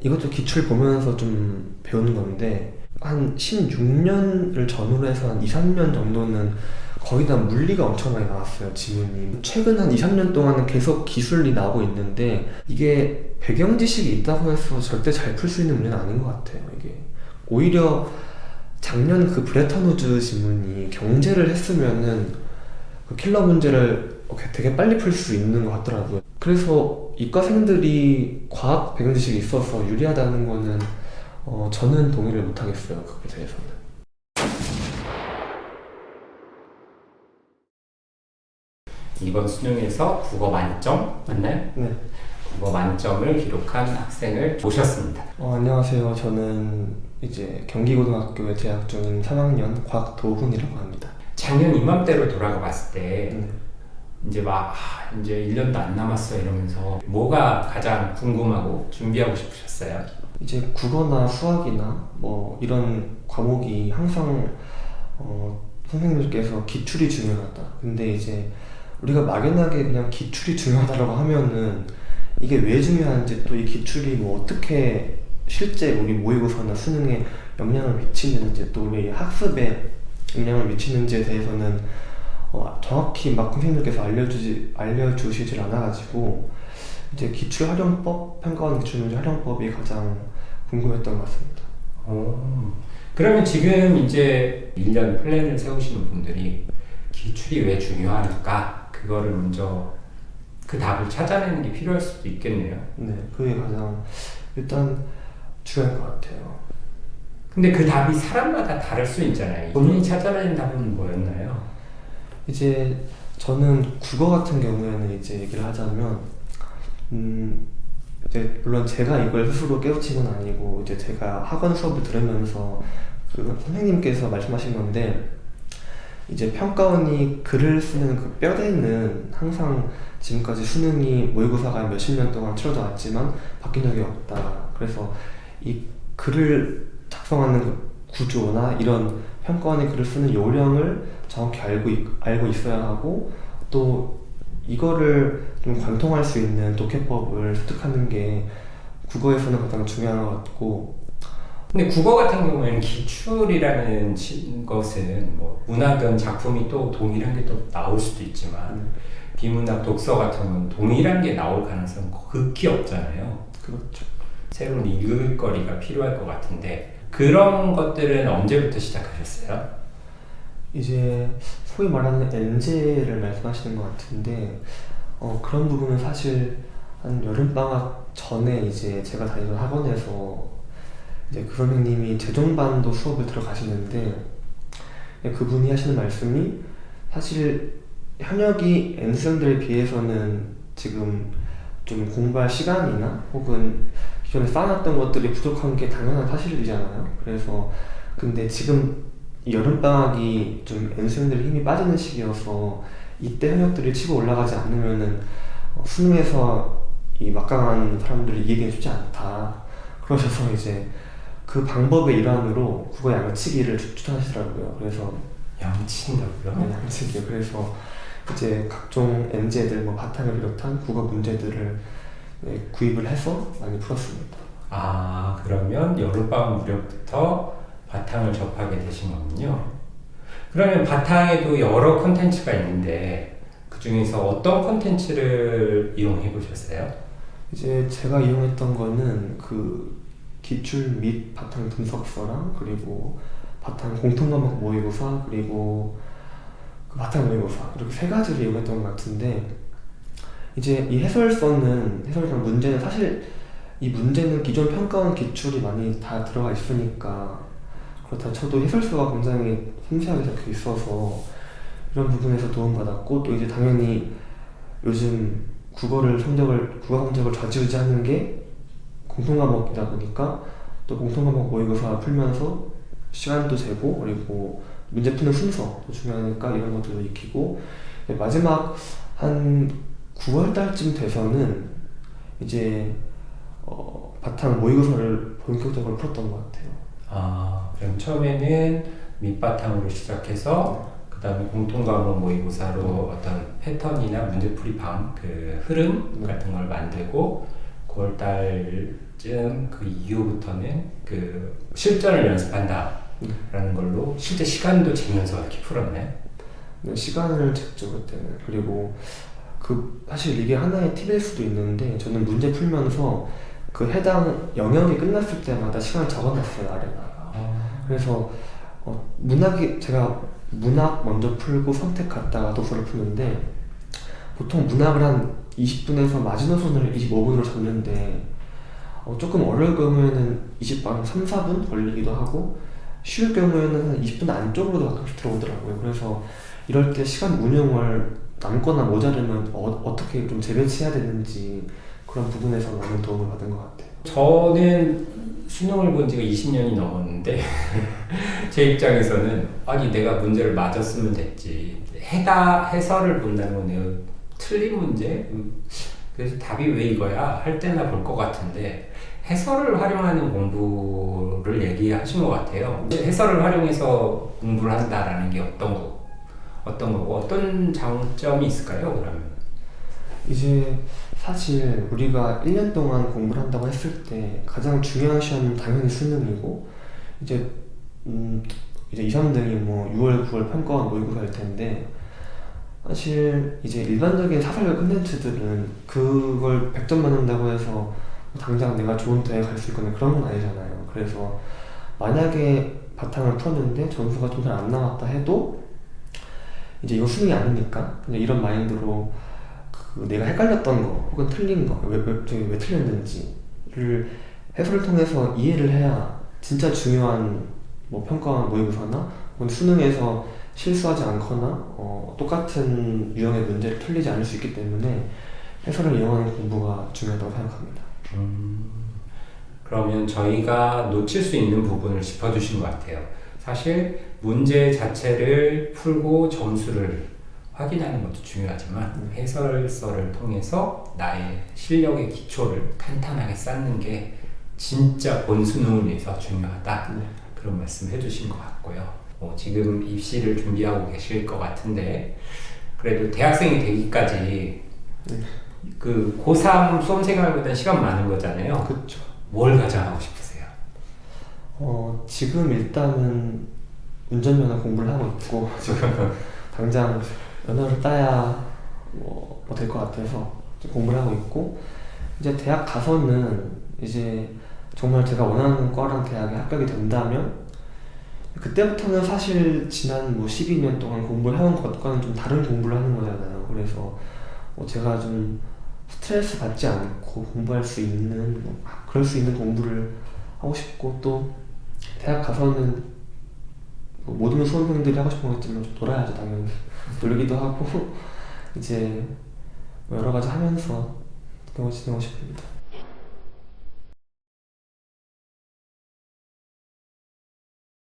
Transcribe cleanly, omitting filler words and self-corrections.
이것도 기출 보면서 좀 배우는 건데 한 16년을 전후로 해서 한 2, 3년 정도는 거의 다 물리가 엄청 많이 나왔어요, 지문이. 최근 한 2, 3년 동안은 계속 기술이 나오고 있는데 이게 배경 지식이 있다고 해서 절대 잘 풀 수 있는 문제는 아닌 것 같아요. 이게 오히려 작년 그 브레턴 우즈 지문이 경제를 했으면은 그 킬러 문제를 되게 빨리 풀 수 있는 것 같더라고요. 그래서 이과생들이 과학 배경 지식이 있어서 유리하다는 거는 저는 동의를 못 하겠어요. 그거에 대해서는. 이번 수능에서 국어 만점 맞나요? 네. 국어 만점을 기록한 학생을 모셨습니다. 안녕하세요. 저는 이제 경기고등학교에 재학 중인 3학년 곽도훈이라고 합니다. 작년 이맘때로 돌아가 봤을 때 네. 이제 이제 1년도 안 남았어 이러면서 뭐가 가장 궁금하고 준비하고 싶으셨어요? 이제 국어나 수학이나 뭐 이런 과목이 항상 선생님들께서 기출이 중요하다. 근데 이제 우리가 막연하게 그냥 기출이 중요하다라고 하면은 이게 왜 중요한지 또 이 기출이 뭐 어떻게 실제 우리 모의고사나 수능에 영향을 미치는지 또 우리 학습에 영향을 미치는지에 대해서는 정확히 막 선생님들께서 알려주시질 않아가지고 이제 기출활용법, 평가원 기출문제 활용법이 가장 궁금했던 것 같습니다. 그러면 지금 이제 1년 플랜을 세우시는 분들이 기출이 왜 중요할까? 그거를 먼저 그 답을 찾아내는 게 필요할 수도 있겠네요. 네, 그게 가장 일단 중요할 것 같아요. 근데 그 답이 사람마다 다를 수 있잖아요. 본인이 찾아내는 답은 뭐였나요? 이제 저는 국어 같은 경우에는 이제 얘기를 하자면 이제 물론 제가 이걸 스스로 깨우친 건 아니고 이제 제가 학원 수업을 들으면서 그 선생님께서 말씀하신 건데 이제 평가원이 글을 쓰는 그 뼈대는 항상 지금까지 수능이 모의고사가 몇십 년 동안 치러져 왔지만 바뀐 적이 없다. 그래서 이 글을 작성하는 그 구조나 이런 평가원이 글을 쓰는 요령을 정확히 알고 있어야 하고 또 이거를 좀 관통할 수 있는 독해법을 습득하는 게 국어에서는 가장 중요한 것 같고. 근데 국어 같은 경우에는 기출이라는 것은 뭐 문학은 작품이 또 동일한 게 또 나올 수도 있지만 비문학 독서 같은 건 동일한 게 나올 가능성은 극히 없잖아요. 그렇죠. 새로운 읽을 거리가 필요할 것 같은데 그런 것들은 언제부터 시작하셨어요? 이제 소위 말하는 엔제를 말씀하시는 것 같은데 그런 부분은 사실 한 여름방학 전에 이제 제가 다니던 학원에서 이제 그 선생님이 재종반도 수업을 들어가시는데 그분이 하시는 말씀이 사실 현역이 N수생들에 비해서는 지금 좀 공부할 시간이나 혹은 기존에 쌓아놨던 것들이 부족한 게 당연한 사실이잖아요. 그래서 근데 지금 이 여름방학이 좀 N수생들의 힘이 빠지는 시기여서 이때 현역들이 치고 올라가지 않으면은 수능에서 이 막강한 사람들이 이기기는 쉽지 않다. 그러셔서 이제 그 방법의 일환으로 국어 양치기를 추천하시더라고요. 그래서 양친다고요? 네, 양치기요. 그래서 이제 각종 NJ들 뭐 바탕을 비롯한 국어 문제들을 구입을 해서 많이 풀었습니다. 그러면 여름방학 무렵부터 바탕을 접하게 되신 거군요. 그러면 바탕에도 여러 콘텐츠가 있는데 그 중에서 어떤 콘텐츠를 이용해 보셨어요? 이제 제가 이용했던 거는 그 기출 및 바탕 분석서랑 그리고 바탕 공통과목 모의고사 그리고 그 바탕 모의고사 이렇게 세 가지를 이용했던 것 같은데 이제 이 해설서는 문제는 사실 이 문제는 기존 평가원 기출이 많이 다 들어가 있으니까 그렇다 쳐도 해설서가 굉장히 섬세하게 적혀 있어서 이런 부분에서 도움받았고 또 이제 당연히 요즘 국어 성적을 좌지우지하는 게 공통과목이다 보니까 또 공통과목 모의고사 풀면서 시간도 재고 그리고 문제 푸는 순서도 중요하니까 이런 것들도 익히고 마지막 한 9월달쯤 돼서는 이제 바탕 모의고사를 본격적으로 풀었던 것 같아요. 그럼 처음에는 밑바탕으로 시작해서 그 다음에 공통과목 모의고사로 어떤 패턴이나 문제풀이 그 흐름 같은 걸 만들고 9월 달쯤 그 이후부터는 그 실전을 연습한다라는 걸로 실제 시간도 재면서 이렇게 풀었네. 네, 시간을 쟀죠 그때는. 그리고 그 사실 이게 하나의 팁일 수도 있는데 저는 문제 풀면서 그 해당 영역이 끝났을 때마다 시간을 적어놨어요 아래다가. 그래서 제가 문학 먼저 풀고 선택 갔다가 독서를 푸는데 보통 문학을 한 20분에서 마지노선을 25분으로 잡는데 조금 어려울 경우에는 3, 4분 걸리기도 하고 쉬울 경우에는 한 20분 안쪽으로도 가끔씩 들어오더라고요. 그래서 이럴 때 시간 운용을 남거나 모자르면 어떻게 좀 재배치해야 되는지 그런 부분에서 많은 도움을 받은 것 같아요. 저는 수능을 본 지가 20년이 넘었는데 제 입장에서는 아니 내가 문제를 맞았으면 됐지. 해설을 본다는 건 내가 틀린 문제? 그래서 답이 왜 이거야? 할 때나 볼 것 같은데 해설을 활용하는 공부를 얘기하신 것 같아요. 해설을 활용해서 공부를 한다라는 게 어떤 거고 어떤 장점이 있을까요? 그러면 이제 사실 우리가 1년 동안 공부를 한다고 했을 때 가장 중요한 시험은 당연히 수능이고 이제 2, 3등이 뭐 6월, 9월 평가원 모의고사일 텐데 사실 이제 일반적인 사설과 콘텐츠들은 그걸 100점 맞는다고 해서 당장 내가 좋은 대학에 갈 수 있거나 그런 건 아니잖아요. 그래서 만약에 바탕을 풀었는데 점수가 좀 잘 안 나왔다 해도 이제 이거 수능이 아니니까 그냥 이런 마인드로 내가 헷갈렸던 거 혹은 틀린 거 왜 틀렸는지를 해설을 통해서 이해를 해야 진짜 중요한 뭐 평가원 모의고사나 혹은 수능에서 실수하지 않거나 똑같은 유형의 문제를 틀리지 않을 수 있기 때문에 해설을 이용하는 공부가 중요하다고 생각합니다. 그러면 저희가 놓칠 수 있는 부분을 짚어주신 것 같아요. 사실 문제 자체를 풀고 점수를 확인하는 것도 중요하지만 해설서를 통해서 나의 실력의 기초를 탄탄하게 쌓는 게 진짜 본수능을 위해서 중요하다. 그런 말씀 해주신 것 같고요. 지금 입시를 준비하고 계실 것 같은데 그래도 대학생이 되기까지 그 고3 수험생활보다 시간 많은 거잖아요. 그렇죠. 뭘 가장 하고 싶으세요? 지금 일단은 운전면허 공부를 하고 있고 지금 당장 면허를 따야 뭐 될 것 같아서 공부를 하고 있고 이제 대학 가서는 이제 정말 제가 원하는 과랑 대학에 합격이 된다면 그때부터는 사실 지난 뭐 12년 동안 공부를 해온 것과는 좀 다른 공부를 하는 거잖아요. 그래서 제가 좀 스트레스 받지 않고 공부할 수 있는 그럴 수 있는 공부를 하고 싶고 또 대학 가서는 뭐 모든 수험생들이 하고 싶은 거겠지만 좀 놀아야죠 당연히. 놀기도 하고 이제 뭐 여러 가지 하면서 지내고 싶습니다.